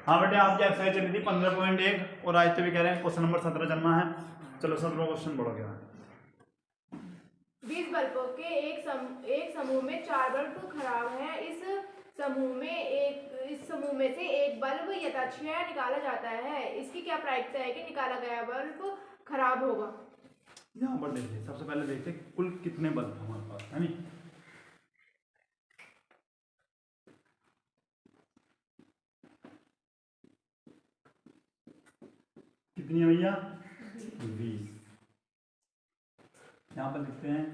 हाँ बेटे आपकी एक्सरसाइज चली थी 15.1 और आज तो भी कह रहे हैं क्वेश्चन नंबर 17 चलना है। चलो 17 क्वेश्चन बढ़ो गया। 20 बल्बों के एक समूह में 4 बल्ब खराब हैं। इस समूह में से एक बल्ब यथाशय निकाला जाता है। इसकी क्या प्रायिकता है कि निकाला गया बल्ब खराब होगा? यहाँ पर देखिए, सबसे पहले देखते हैं कुल कितने बल्ब हमारे पास है। नहीं कितनी है भैया? 20। यहाँ पर लिखते हैं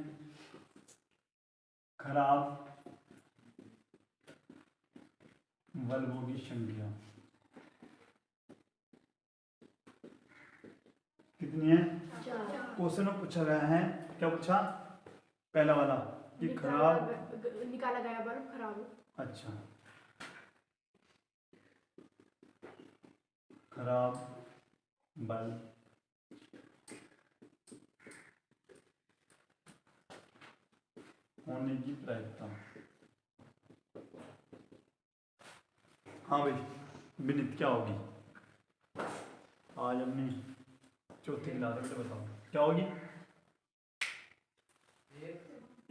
खराब बल्बों की संख्या कितनी है? क्वेश्चन में पूछा गया है, क्या पूछा? पहला वाला कि खराब निकाला गया बल्ब खराब हो। अच्छा, खराब बल्ब होने की प्रायिकता। हाँ भाई विनीत, क्या होगी? आज हमने चौथी क्लास में, तो बताओ क्या होगी?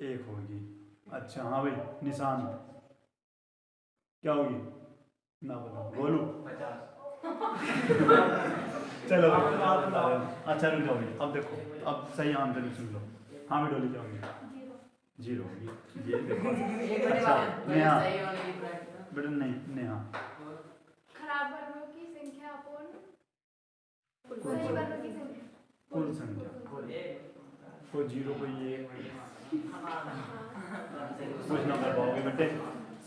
1 होगी। अच्छा हाँ भाई निशान, क्या होगी? ना बताओ, बोलो। 50। चलो अच्छा रुक जाओ भाई, अब देखो, अब सही आंसर भी सुन लो। हाँ भी डोली, क्या होगी? 0 होगी। ये देखो। अच्छा नेहा, बेटा नहीं नेहा, खराब बल्बों की संख्या अपन कुल संख्या, कोई 0 कोई 1 कुछ ना कर पाओगे बेटे।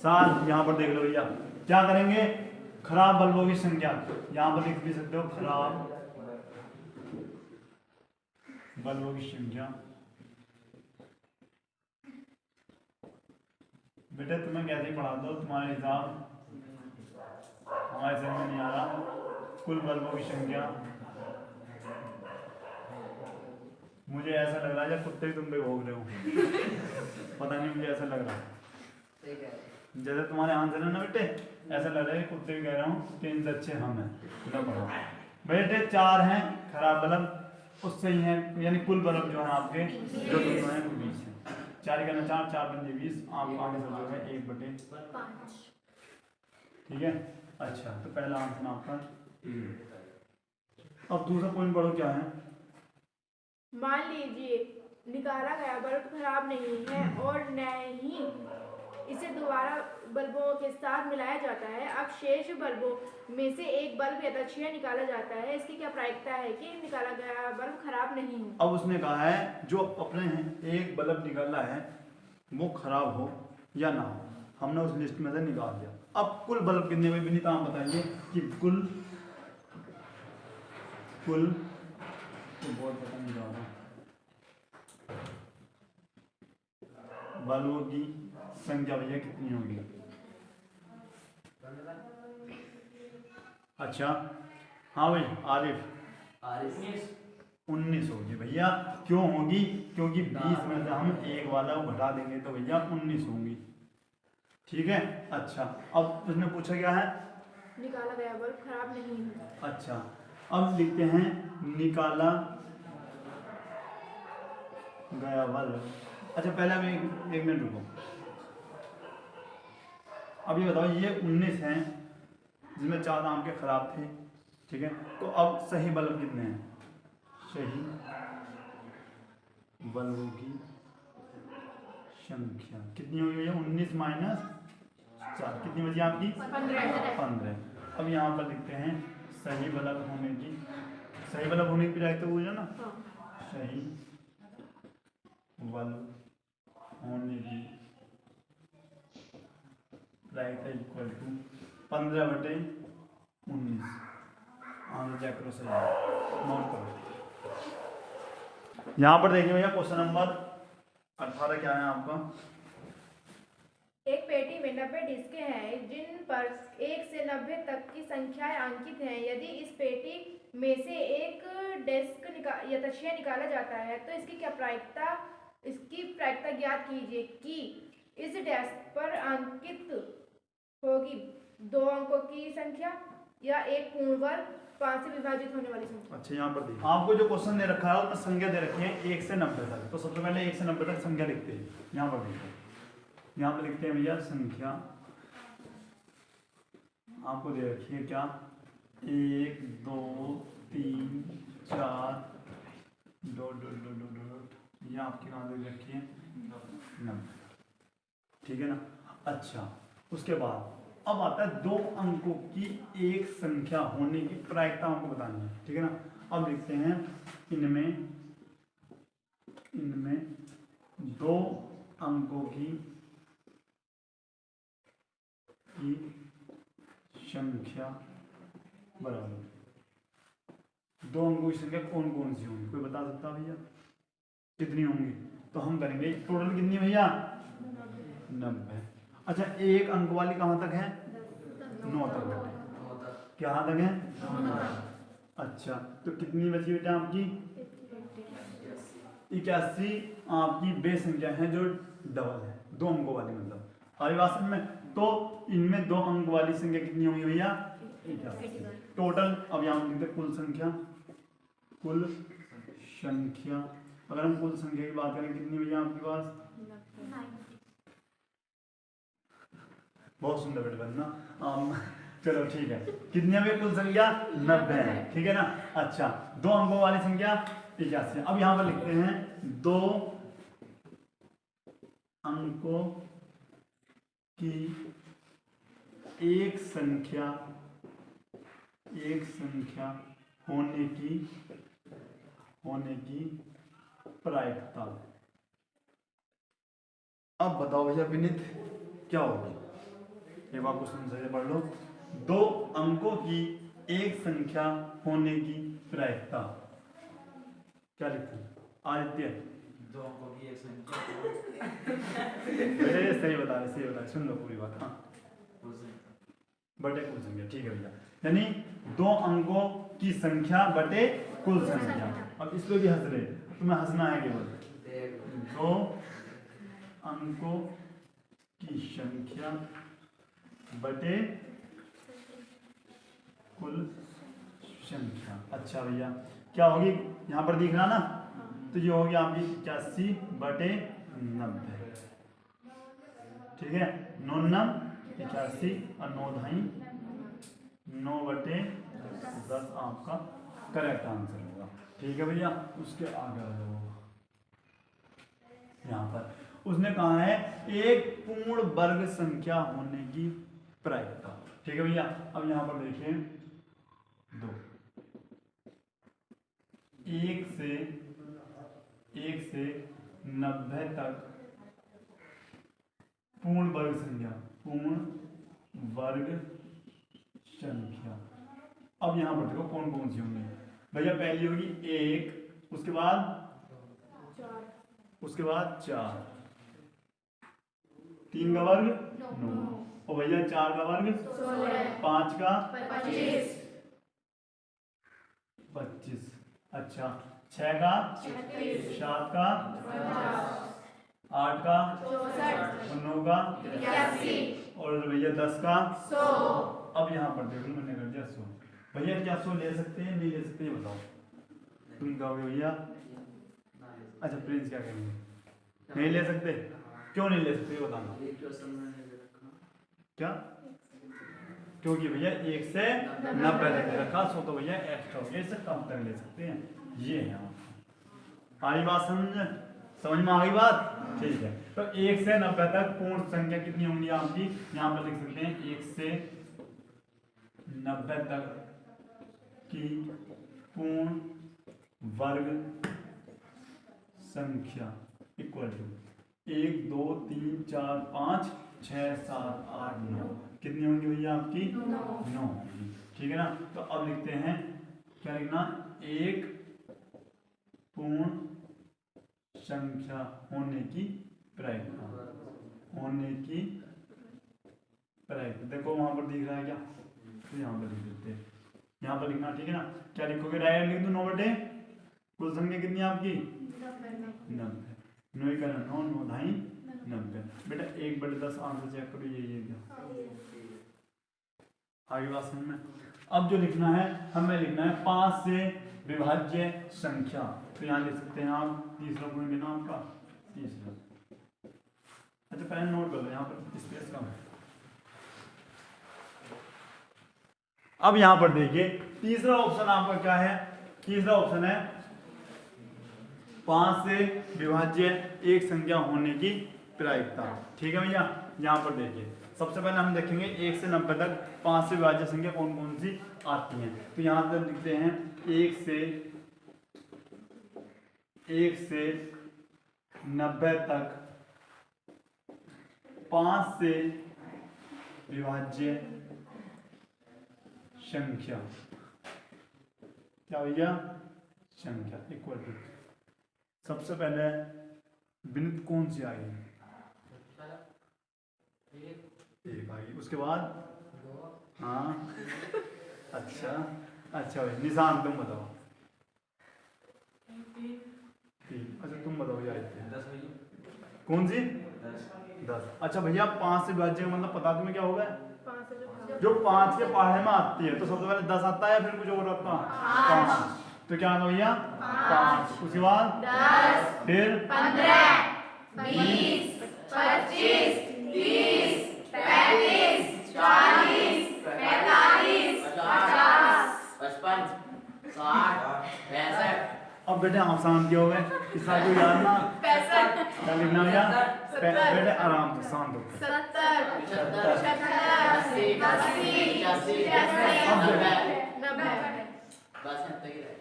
साल यहाँ पर देख लो भैया, क्या करेंगे? खराब बल्बों की संख्या यहाँ पर लिख भी सकते हो, खराब बल्बों की संख्या। बेटे तुम्हें कैसे ही पढ़ा दो, तुम्हारे हिसाब हमारे समझ में नहीं आ रहा। कुल बल्बों की संख्या, मुझे ऐसा लग रहा है जब कुत्ते ही तुम पे भोग रहे हो। पता नहीं, मुझे ऐसा लग रहा है जैसे तुम्हारे आंसर है ना बेटे, ऐसा लग रहा है कुत्ते भी कह रहा हूँ कि इनसे अच्छे हम हैं। बेटे 4 हैं खराब बल्ब, उससे ही है, यानी कुल बल्ब जो है आपके जो दोनों हैं वो 20 है। 4 करना 4, 4 बन 20, आपका आंसर जो है 1/5। ठीक है। अच्छा तो पहला आंसर आपका। अब दूसरा पॉइंट पढ़ो, क्या है? मान लीजिए निकाला गया बल्ब खराब नहीं है और न ही इसे दोबारा बल्बों के साथ मिलाया जाता है। अब शेष बल्बों में से एक बल्ब यथाशय निकाला जाता है। इसकी क्या प्रायिकता है कि निकाला गया बल्ब खराब नहीं है? अब उसने कहा है जो अपने एक बल्ब निकाला है वो खराब हो या ना हो, हमने उस लिस्ट में से निकाल दिया। अब कुल बल्ब कितने हुए विनीत, आप बताइए कि कुल तो बहुत पता नहीं जा रहा, बल्बों की संख्या भैया कितनी होगी? अच्छा हाँ भाई आरिफ, 19 होगी भैया। क्यों होगी? क्योंकि 20 में से हम एक वाला को घटा देंगे तो भैया 19 होंगी। ठीक है। अच्छा अब उसने पूछा क्या है? निकाला गया बल्ब खराब नहीं है। अच्छा अब लिखते हैं निकाला गया बल्ब। अच्छा पहले हम एक मिनट रुको, अब ये बताओ, ये 19 हैं जिसमें 4 आम के खराब थे। ठीक है, तो अब सही बल्ब कितने हैं? सही बल्बों की संख्या कितनी होगी भैया? 19 माइनस 4 कितनी बची आपकी? 15। अब यहाँ पर लिखते हैं सही बल्ब होने की, सही बल्ब होने की प्रायिकता हो ना, सही बल्ब होने की प्रायिकता इक्वल टू 15/19। आंसर चेक करो, सही नोट करो। यहाँ पर देखिए भैया क्वेश्चन नंबर 18 क्या है आपका? एक पेटी में 90 डिस्कें हैं जिन पर 1 से 90 तक की संख्याएं अंकित हैं। यदि इस पेटी में से एक डिस्क यथाशय निकाला जाता है तो इसकी प्रायिकता ज्ञात कीजिए कि इस डेस्क पर अंकित होगी 2 अंकों की संख्या, या एक पूर्ण वर्ग 5 से विभाजित होने वाली संख्या। अच्छा यहाँ पर देखिए आपको जो क्वेश्चन दे रखा है उसमें संख्या दे रखी है 1 से 90 तक। तो सबसे पहले 1 से 90 तक संख्या लिखते हैं। यहाँ पर देखिए, यहाँ पर लिखते हैं भैया संख्या आपको दे रखी है क्या 1 2 3 4 dot dot dot dot dot ये आपकी कहाँ दे रखी है 90, ठीक है ना। अच्छा उसके बाद अब आता है 2 अंकों की एक संख्या होने की प्रायिकता हमको बतानी है, ठीक है ना। अब लिखते हैं इनमें 2 अंकों की संख्या बराबर 2 अंकों की संख्या कौन कौन सी होंगी, कोई बता सकता भैया कितनी होंगी। तो हम करेंगे टोटल कितनी भैया 90। अच्छा एक अंक वाली कहाँ तक है 9 तक है, कहाँ तक है 9 तक। अच्छा तो कितनी बची बेटा आपकी 81 आपकी बे संख्या है जो डबल है 2 अंकों वाली, मतलब हमारी बात समझ में। तो इनमें 2 अंक वाली संख्या कितनी होंगी भैया 81 टोटल। अब यहाँ लिखते कुल संख्या अगर हम कुल संख्या की बात करें कितनी भैया आपके पास, बहुत सुंदर बेटा ना। चलो ठीक है कितनी है कुल संख्या 90 है, ठीक है ना। अच्छा 2 अंकों वाली संख्या 81। अब यहाँ पर लिखते हैं 2 अंकों की एक संख्या होने की प्रायिकता। अब बताओ भैया विनीत क्या होगी, एक बार क्वेश्चन से पढ़ लो। 2 अंकों की एक संख्या होने की प्रायिकता क्या लिखते हैं आदित्य। 2 अंकों की एक संख्या सही बता रहे सुन लो पूरी बात। हाँ बटे कुल संख्या, ठीक है भैया। यानी 2 अंकों की संख्या बटे कुल संख्या। अब इस पे भी हंस रहे, तुम्हें हंसना है केवल। 2 अंकों की संख्या बटे कुल संख्या। अच्छा भैया क्या होगी यहाँ पर दिख रहा ना, तो ये होगी आपकी 81 बटे 90, ठीक है। 9 9 81 और 9 ढाई 9 बटे 10 आपका करेक्ट आंसर होगा, ठीक है भैया। उसके आगे यहाँ पर उसने कहा है एक पूर्ण वर्ग संख्या होने की प्रायिकता, ठीक है भैया। अब यहाँ पर देखिए 2 1 से 90 तक पूर्ण वर्ग संख्या। अब यहाँ पर देखो कौन कौन सी होंगी भैया। पहली होगी 1, उसके बाद 4, 3 का वर्ग 9 और भैया 4 का वर्ग 5 का 25। अच्छा 6 का 7 का 8 का 9 का और भैया 10 का 100। अब यहाँ पर देखो मैंने कर दिया 100। भैया क्या 100 ले सकते हैं नहीं ले सकते ये बताओ, तुम कहोगे भैया। अच्छा प्रिंस क्या कहेंगे नहीं ले सकते, क्यों नहीं ले सकते ये बताना। क्या क्योंकि भैया 1 से 90 तक रखा 100 तो भैया एक्स्ट्रा हो गया, इससे कम तक ले सकते हैं। ये है आगे बात समझ में आ गई बात, ठीक है। तो 1 से 90 तक पूर्ण संख्या कितनी होंगी आपकी, यहाँ पर लिख सकते हैं 1 से 90 तक की पूर्ण वर्ग संख्या इक्वल टू 1 2 3 4 5 6 7 8 9 कितनी होंगी भैया आपकी 9 होंगी, ठीक है ना। तो अब लिखते हैं क्या लिखना, एक पूर्ण संख्या होने की प्रायिकता देखो वहां पर दिख रहा है क्या, तो यहाँ पर लिख देते हैं, यहाँ पर लिखना, ठीक है ना। क्या लिखोगे डायरेक्ट लिख दो 9 बटे कुल संख्या कितनी है आपकी 90, 9 का 9 9 ढाई 90। बेटा 1/10 आंसर चेक करो, ये क्या आगे बात समझ में। अब जो लिखना है हमें लिखना है 5 से विभाज्य संख्या। तो यहाँ लिख सकते हैं आप, तीसरा पॉइंट लेना आपका तीसरा। अच्छा पहले नोट कर लो, यहाँ पर स्पेस कम है। अब यहाँ पर देखिए तीसरा ऑप्शन आपका क्या है, तीसरा ऑप्शन है 5 से विभाज्य एक संख्या होने की प्रायिकता। ठीक है भैया, यहाँ पर देखिए सबसे पहले हम देखेंगे 1 से 90 तक 5 से विभाज्य संख्या कौन कौन सी आती हैं। तो यहाँ पर लिखते हैं 1 से 90 तक 5 से विभाज्य संख्या, क्या भैया, संख्या इक्वल टू, सबसे पहले बिंदु कौन सी आएगी, एक आएगी, उसके बाद हाँ अच्छा भाई निशान तुम बताओ, अच्छा तुम बताओ यार 10 भैया, कौन सी 10 10। अच्छा भैया 5 से विभाज्य का मतलब पता तुम्हें क्या होगा, 5 से विभाज्य। जो 5 के पहाड़े में आती है तो सबसे पहले 10 आता है, फिर कुछ और आता है 5, तो क्या होगा भैया 5, उसके बाद 10, फिर 15, 20, 25, 30, 35, 40, 45, 50, 55, 60, 65। अब बेटे आप शांत हो गए, इस साल को याद ना 65, क्या लिखना भैया, बेटे आराम से शांत हो। 70, 75, 80, 85, 90। बस अब तक ही रह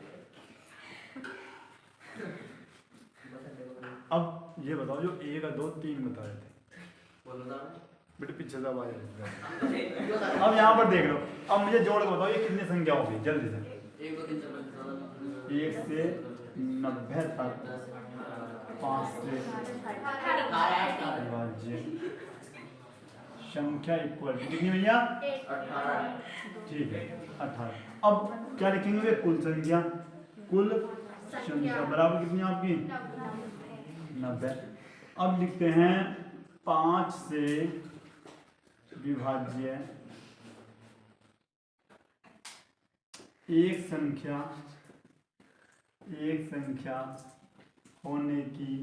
अब ये बताओ जो 1 2 3 बता रहे थे बोलो ना बेटे, पीछे से आवाज आ रही है। अब यहाँ पर देख लो, अब मुझे जोड़ के बताओ ये कितनी संख्या होगी जल्दी से। 1 2 3 4 1 से 90 तक 5 से विभाज्य संख्या इक्वल कितनी भैया, 18। ठीक है 18। अब क्या लिखेंगे वे, कुल संख्या, कुल संख्या बराबर कितनी आपकी 90। अब लिखते हैं 5 से विभाज्य एक संख्या होने की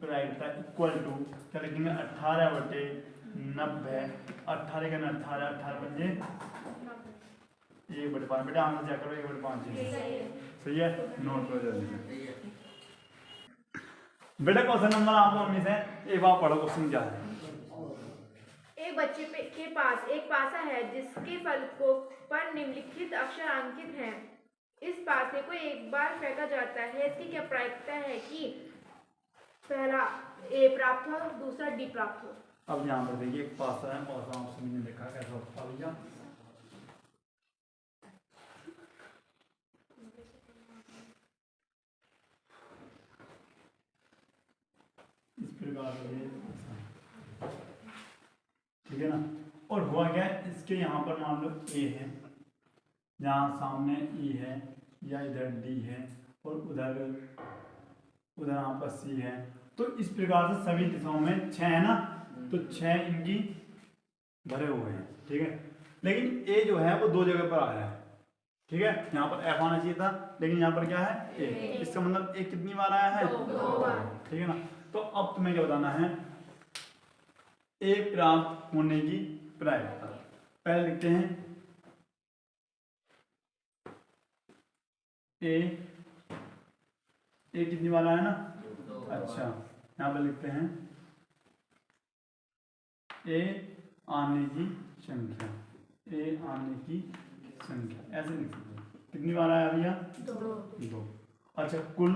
प्रायिकता इक्वल टू, क्या लिखेंगे 18/90, 18 का 18, 18 बजे 1/5, बेटा आंसर चेक करो 1/5 सही है, नोट करो जल्दी से। बेटा क्वेश्चन नंबर आपको 19 है, एक बार पढ़ो क्वेश्चन क्या है। एक बच्चे के पास एक पासा है जिसके फलकों पर निम्नलिखित अक्षर अंकित हैं। इस पासे को एक बार फेंका जाता है, इसकी क्या प्रायिकता है कि पहला ए प्राप्त हो, दूसरा डी प्राप्त हो। अब यहाँ पर देखिए एक पासा है, पासा आप सभी ने देखा कैसा होता है भैया, इस प्रकार से, ठीक है ना। और हुआ क्या है, इसके यहाँ पर मान लो ए है, यहाँ सामने ई है, या इधर डी है, और उधर आपका सी है। तो इस प्रकार से सभी दिशाओं में 6 है ना, तो 6 इनकी भरे हुए हैं, ठीक है। लेकिन ए जो है वो 2 जगह पर आया है, ठीक है, यहाँ पर एफ आना चाहिए था, लेकिन यहाँ पर क्या है ए, इसका मतलब ए कितनी बार आया है, 2 बार, ठीक है ना। तो अब तुम्हें क्या बताना है, ए प्राप्त होने की प्रायिकता। पहले लिखते हैं ए कितनी बार आया ना, अच्छा यहाँ पर लिखते हैं ए आने की संख्या, ए आने की संख्या ऐसे लिख सकते हैं। कितनी बार आया भैया, 2। अच्छा कुल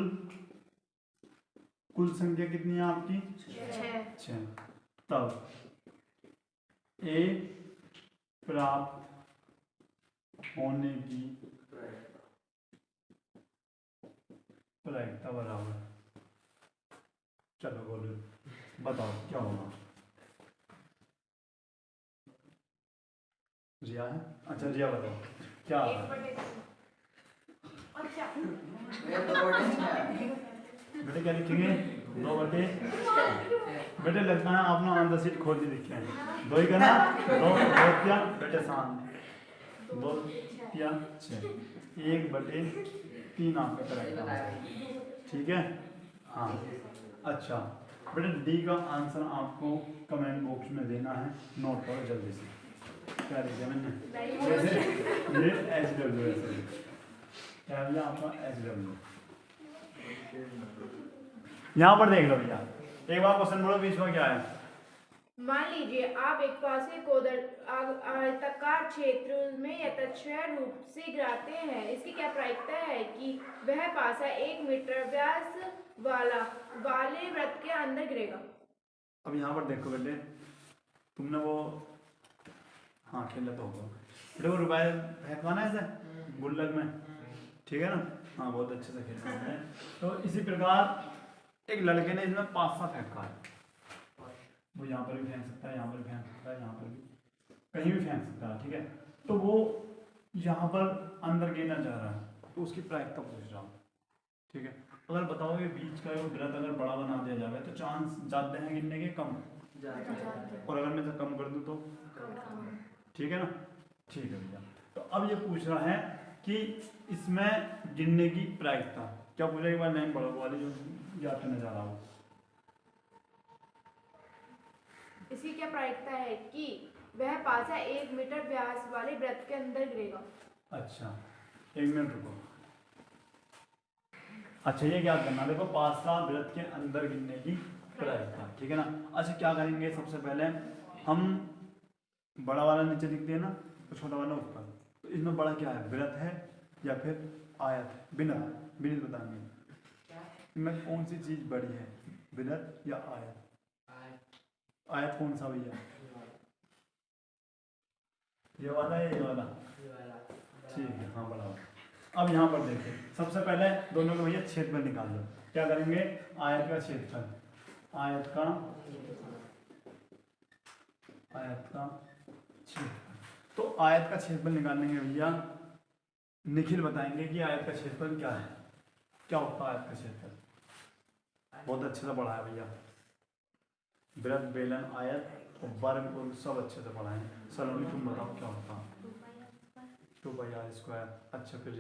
संख्या कितनी है आपकी, 6। तब ए प्राप्त होने की प्रायिकता बराबर, चलो बोलो बताओ क्या होगा, रिया है, अच्छा रिया बताओ क्या होगा। अच्छा ये तो बड़े हैं। बेटे क्या लिखेंगे, 2 बटे बेटे लगता है आपने आंसर शीट खोल दी दिखे हैं 2 ही करना 2 क्या बेटे 7 2 क्या 6 1 बटे 3 आपका करेक्ट आंसर ठीक है हाँ अच्छा बेटे डी का आंसर आपको कमेंट बॉक्स में देना है नोट करो जल्दी से क्या लिखा मैंने जैसे ये HW है क्या भैया आपका HW यहाँ पर देख लो भैया एक बार क्वेश्चन बोलो बीच में क्या है मान लीजिए आप एक पासे को आयताकार क्षेत्र में यथाक्षय रूप से गिराते हैं। इसकी क्या प्रायिकता है कि वह पासा 1 मीटर व्यास वाले वृत्त के अंदर गिरेगा। अब यहाँ पर देखो बेटे तुमने वो हाँ खेला तो होगा बेटे वो रुपये फेंकवाना है ऐसे गुल्लक में ठीक है ना हाँ बहुत अच्छे से खेलना है तो इसी प्रकार एक लड़के ने इसमें 5 सा फेंका है वो यहाँ पर भी फेंक सकता है यहाँ पर भी फेंक सकता है यहाँ पर भी कहीं भी फेंक सकता है ठीक है तो वो यहाँ पर अंदर गिरना चाह रहा है तो उसकी प्रायिकता पूछ रहा हूँ ठीक है अगर बताओगे बीच का वृत्त अगर बड़ा बना दिया जाए तो चांस ज़्यादा हैं गिरने के कम और अगर मैं कम कर दूँ तो ठीक है ना ठीक है भैया तो अब ये पूछ रहा है कि इसमें गिनने की प्रायिकता क्या पूछ रहा है एक बार लाइन पढ़ो वाली जो याद करने जा रहा हूँ इसकी क्या प्रायिकता है कि वह पासा 1 मीटर व्यास वाले वृत्त के अंदर गिरेगा। अच्छा 1 मिनट रुको अच्छा ये क्या करना देखो पासा वृत्त के अंदर गिनने की प्रायिकता ठीक है ना अच्छा क्या करेंगे सबसे पहले हम बड़ा वाला नीचे लिखते हैं ना तो छोटा वाला ऊपर तो इसमें बड़ा क्या है वृत्त है या फिर आयत है बिना बताएंगे इनमें कौन सी चीज बड़ी है वृत्त या आयत आयत कौन सा भैया ये वाला है ये वाला ठीक है हाँ बड़ा वाला अब यहाँ पर देखिए सबसे पहले दोनों को भैया क्षेत्रफल निकाल लो क्या करेंगे आयत का क्षेत्रफल आयत का क्षेत्रफल तो आयत का क्षेत्रफल निकालने के भैया निखिल बताएंगे कि आयत का क्षेत्रफल क्या है क्या होता है आयत का क्षेत्रफल बहुत अच्छे से पढ़ा है भैया वृत्त बेलन आयत और वर्ग और सब अच्छे से पढ़ाएं सलोनी तुम बताओ क्या होता है 2πr²। अच्छा फिर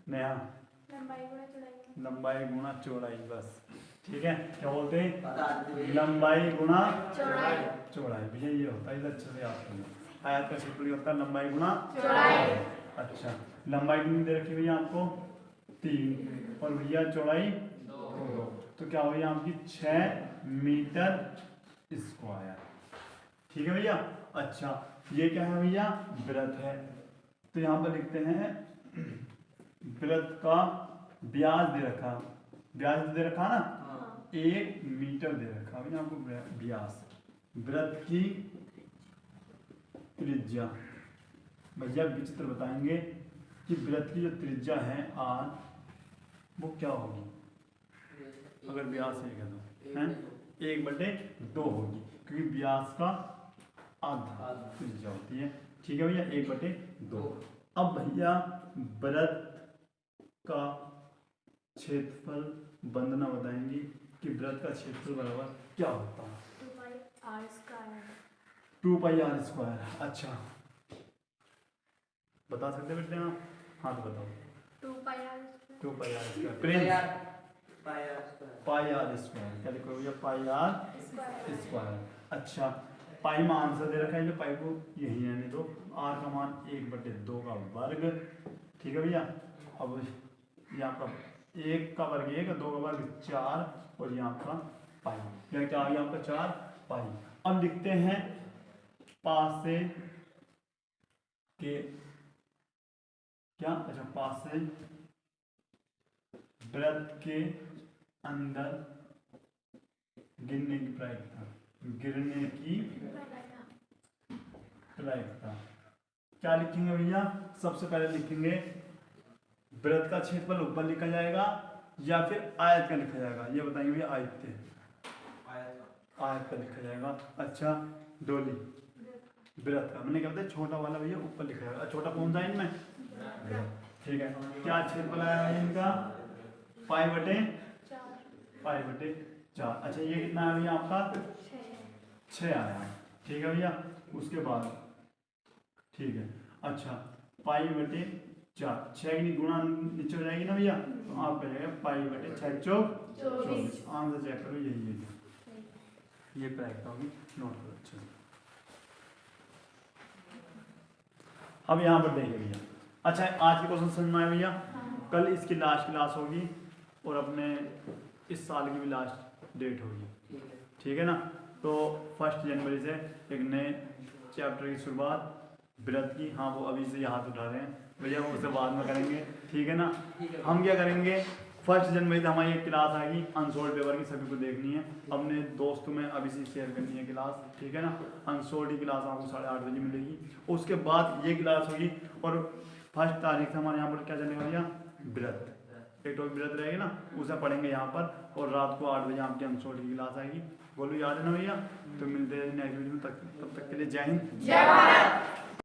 नया लंबाई गुणा चौड़ाई बस ठीक है क्या बोलते हैं लंबाई गुणा चौड़ाई भैया ये होता है इधर अच्छे से याद करना आयत का क्षेत्रफल होता है लंबाई गुणा चौड़ाई अच्छा लंबाई कितनी दे रखी भैया आपको 3 और भैया चौड़ाई 2 तो क्या हो गया आपकी 6 मीटर स्क्वायर ठीक है भैया अच्छा ये क्या है भैया वृत्त है तो यहाँ पर लिखते हैं वृत्त का व्यास दे रखा ना 1 मीटर दे रखा भैया आपको व्यास वृत्त की त्रिज्या भैया विचित्र बताएंगे कि वृत्त की जो त्रिज्या है r वो क्या होगी अगर व्यास है तो 1/2 होगी क्योंकि व्यास का आधा त्रिज्या होती है ठीक है भैया 1/2 अब भैया वृत्त का क्षेत्रफल वंदना बताएंगी कि वृत्त का क्षेत्रफल बराबर क्या होता है 2πr²। अच्छा बता सकते बेटे आप हाँ तो बताओ 2πr² प्रिंस πr² क्या लिखो भैया πr²। अच्छा पाई में आंसर दे रखा है जो पाई को यही रहने दो r का मान 1/2 का वर्ग ठीक है भैया अब यहाँ पर 1 का वर्ग 1 2 का वर्ग 4 और यहाँ का पाई यह क्या आ गया आपका 4 पाई अब लिखते हैं पासे के क्या अच्छा पासे वृत्त के अंदर गिरने की प्रायिकता क्या लिखेंगे भैया सबसे पहले लिखेंगे वृत्त का क्षेत्रफल ऊपर लिखा जाएगा या फिर आयत का लिखा जाएगा ये बताएंगे भैया आयत का लिखा जाएगा अच्छा डोली वृत्त का मैंने क्या बताया छोटा वाला भैया ऊपर लिखा जाएगा छोटा कौन सा इनमें ठीक है क्या क्षेत्रफल आया है इनका π/4 पाई बटे 4। अच्छा ये कितना है भैया आपका 6 आया, ठीक है भैया। उसके बाद ठीक है, अच्छा पाई बटे 4, 6 की गुणा नीचे हो जाएगी ना भैया, तो आप कहेंगे पाई बटे 6 चौक 24। आंसर चेक करो, यही है, ये करेक्ट होगी, नोट करो अच्छे से। अब यहाँ पर देखिए भैया, अच्छा आज के क्वेश्चन समझ में आया भैया। कल इसकी लास्ट क्लास होगी और अपने इस साल की भी लास्ट डेट होगी, ठीक है ना। तो 1 जनवरी से एक नए चैप्टर की शुरुआत व्रत की, हाँ वो अभी से हाथ उठा रहे हैं भैया, वो उसे बाद में करेंगे, ठीक है ना। हम क्या करेंगे, 1 जनवरी से हमारी एक क्लास आएगी अनसोल्ड पेपर की, सभी को देखनी है, अपने दोस्तों में अभी से शेयर करनी है क्लास, ठीक है ना। अनसोल्ड की क्लास आपको 8:30 बजे मिलेगी। उसके बाद ये क्लास होगी और 1 तारीख से हमारे यहाँ पर क्या चलेगा भैया, व्रत, एक टॉपिक व्रत रहेगी ना, उसे पढ़ेंगे यहाँ पर, और रात को 8 बजे आपकी अनसोल्ड की क्लास आएगी। बोलो याद है ना भैया। तो मिलते हैं नेक्स्ट वीडियो में, तब तक के लिए जय हिंद, जय भारत।